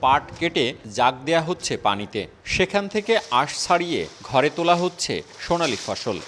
পাট কেটে জাগ দেয়া হচ্ছে পানিতে, সেখান থেকে আঁশ ছাড়িয়ে ঘরে তোলা হচ্ছে সোনালী ফসল।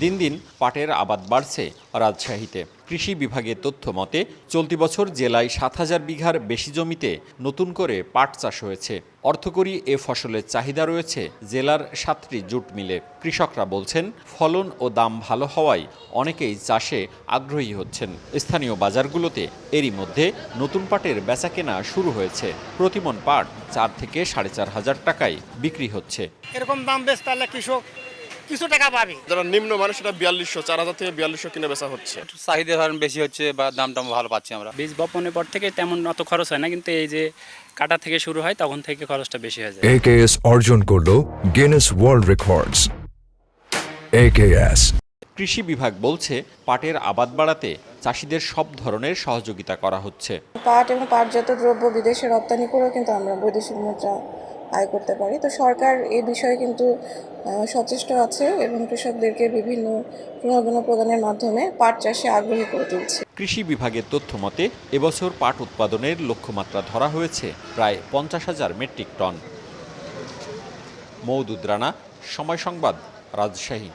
দিন দিন পাটের আবাদ বাড়ছে রাজশাহীতে। কৃষি বিভাগের তথ্য মতে চলতি বছর জেলায় ৭,০০০ বিঘার বেশি জমিতে নতুন করে পাট চাষ হয়েছে। অর্থকরী এ ফসলের চাহিদা রয়েছে জেলার ৭টি জুট মিলে। কৃষকরা বলছেন, ফলন ও দাম ভালো হওয়ায় অনেকেই চাষে আগ্রহী হচ্ছেন। স্থানীয় বাজারগুলোতে এরই মধ্যে নতুন পাটের বেচাকেনা শুরু হয়েছে। প্রতিমণ পাট ৪ থেকে ৪,৫০০ টাকায় বিক্রি হচ্ছে। এরকম দাম বেচতে হলে কৃষক কিছু টাকা পাবে। যারা নিম্ন মানুষ সেটা ৪,২০০, ৪,০০০ থেকে ৪,২০০ কিনে বেচা হচ্ছে। চাহিদা ধরেন বেশি হচ্ছে বা দামটা ভালো পাচ্ছি আমরা। বীজ বপনের পর থেকে তেমন অত খরচ হয় না, কিন্তু এই যে কাটা থেকে শুরু হয় তখন থেকে খরচটা বেশি হয়ে যায়। AKS অর্জন করলো গিনেস ওয়ার্ল্ড রেকর্ডস। AKS কৃষি বিভাগ বলছে, পাটের আবাদ বাড়াতে চাষিদের সব ধরনের সহযোগিতা করা হচ্ছে। পাট এবং পাটজাত দ্রব্য বিদেশে রপ্তানি করেও কিন্তু আমরা বৈদেশিক মুদ্রা আয় করতে পারি। তো সরকার এই বিষয়ে কিন্তু সচেষ্ট আছে এবং কৃষকদেরকে বিভিন্ন প্রণোদনা প্রদানের মাধ্যমে পাট চাষে আগ্রহী করে তুলছে। কৃষি বিভাগের তথ্য মতে এবছর পাট উৎপাদনের লক্ষ্যমাত্রা ধরা হয়েছে প্রায় ৫০,০০০ মেট্রিক টন। মওদুদ রানা, সময় সংবাদ, রাজশাহী।